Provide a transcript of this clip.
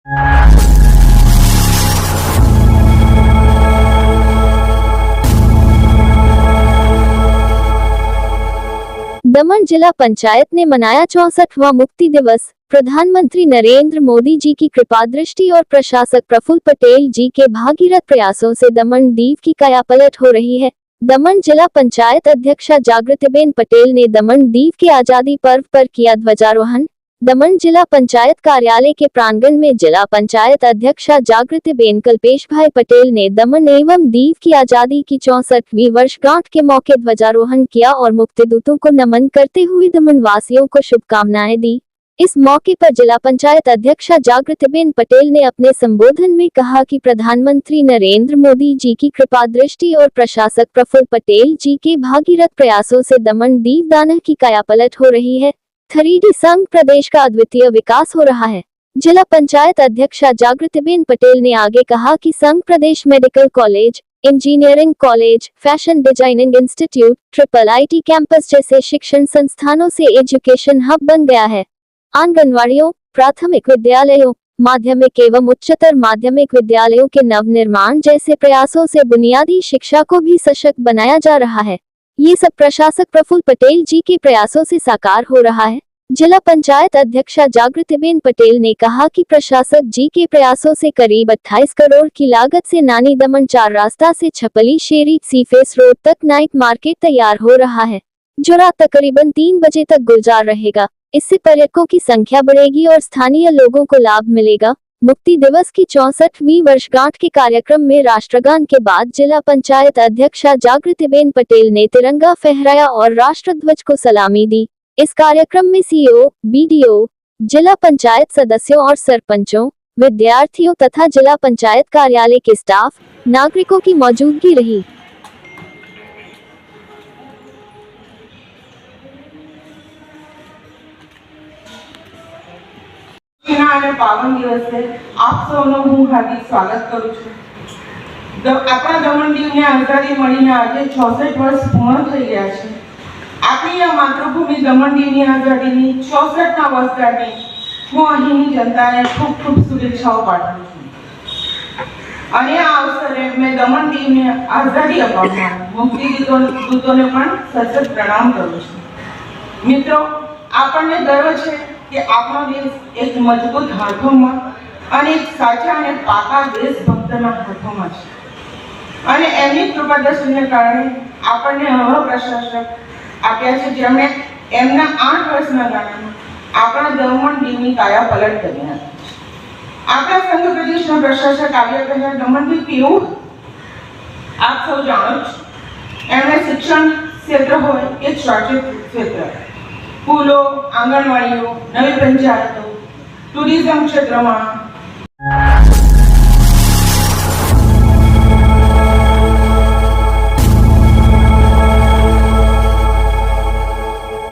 दमन जिला पंचायत ने मनाया 64वां मुक्ति दिवस। प्रधानमंत्री नरेंद्र मोदी जी की कृपा दृष्टि और प्रशासक प्रफुल्ल पटेल जी के भागीरथ प्रयासों से दमन दीव की कायापलट हो रही है। दमन जिला पंचायत अध्यक्षा जागृतिबेन पटेल ने दमन दीव के आजादी पर्व पर किया ध्वजारोहण। दमन जिला पंचायत कार्यालय के प्रांगण में जिला पंचायत अध्यक्षा जागृतिबेन कल्पेशभाई पटेल ने दमन एवं दीव की आजादी की 64वीं वर्षगांठ के मौके ध्वजारोहण किया और मुक्तिदूतों को नमन करते हुए दमन वासियों को शुभकामनाएं दी। इस मौके पर जिला पंचायत अध्यक्षा जागृतिबेन पटेल ने अपने संबोधन में कहा कि प्रधानमंत्री नरेंद्र मोदी जी की कृपा दृष्टि और प्रशासक प्रफुल्ल पटेल जी के भागीरथ प्रयासों से दमन दीव दानह की कायापलट हो रही है। 3D संघ प्रदेश का अद्वितीय विकास हो रहा है। जिला पंचायत अध्यक्षा जागृतिबेन पटेल ने आगे कहा कि संघ प्रदेश medical college, engineering college, fashion designing institute, IIT campus जैसे शिक्षण संस्थानों से एजुकेशन हब बन गया है। आंगनवाड़ियों, प्राथमिक विद्यालयों, माध्यमिक एवं उच्चतर माध्यमिक विद्यालयों के नवनिर्माण जैसे प्रयासों से बुनियादी शिक्षा को भी सशक्त बनाया जा रहा है। ये सब प्रशासक प्रफुल्ल पटेल जी के प्रयासों से साकार हो रहा है। जिला पंचायत अध्यक्षा जागृतिबेन पटेल ने कहा कि प्रशासक जी के प्रयासों से करीब 28 करोड़ की लागत से नानी दमन 4 रास्ता से छपली शेरी सीफेस रोड तक नाइट मार्केट तैयार हो रहा है, जो रात तकरीबन 3 बजे तक गुलजार रहेगा। इससे पर्यटकों की संख्या बढ़ेगी और स्थानीय लोगों को लाभ मिलेगा। मुक्ति दिवस की 64वीं वर्षगांठ के कार्यक्रम में राष्ट्रगान के बाद जिला पंचायत अध्यक्षा जागृतिबेन पटेल ने तिरंगा फहराया और राष्ट्रध्वज को सलामी दी। इस कार्यक्रम में सीईओ, बीडीओ, जिला पंचायत सदस्यों और सरपंचों, विद्यार्थियों तथा जिला पंचायत कार्यालय के स्टाफ, नागरिकों की मौजूदगी रही। पावन दिवसे आप सौનું હું હાર્દિક સ્વાગત કરું છું। આપણા દમણ દીવને આઝાદી મળીને આજે 66 વર્ષ પૂર્ણ થઈ ગયા છે। આપણી આ માતૃભૂમિ દમણ દીવની આઝાદીની 64ના વર્ષગાંઠે હું અહીંની જનતાને ખૂબ ખૂબ શુભેચ્છાઓ પાઠવું છું અને આ અવસરે મેં દમણ દીવને આઝાદી અપાવનાર મુક્તિદૂતોને પણ સચોટ પ્રણામ કરું છું। મિત્રો, આપણને ગર્વ છે કે આપણો દેશ એક મજબૂત હાથોમાં અને એક સાચા અને પાકા દેશભક્તના હાથોમાં છે અને એમની કૃપાદર્શનને કારણે આપણને આવા પ્રશાસક આપ્યા છે જેમણે એમના 8 વર્ષના ગાળામાં આપણા દમણ દીવની કાયાપલટ કરી નાખી છે। આપણા સંઘ પ્રદેશના પ્રશાસક આવ્યા પહેલા દમણ દીવ કેવું આપ સૌ જાણો છો। એમણે શિક્ષણ ક્ષેત્ર હોય કે સ્વાસ્થ્ય ક્ષેત્ર, સ્કૂલો, આંગણવાડીઓ, નવી પંચાયતો, ટુરિઝમ ક્ષેત્રમાં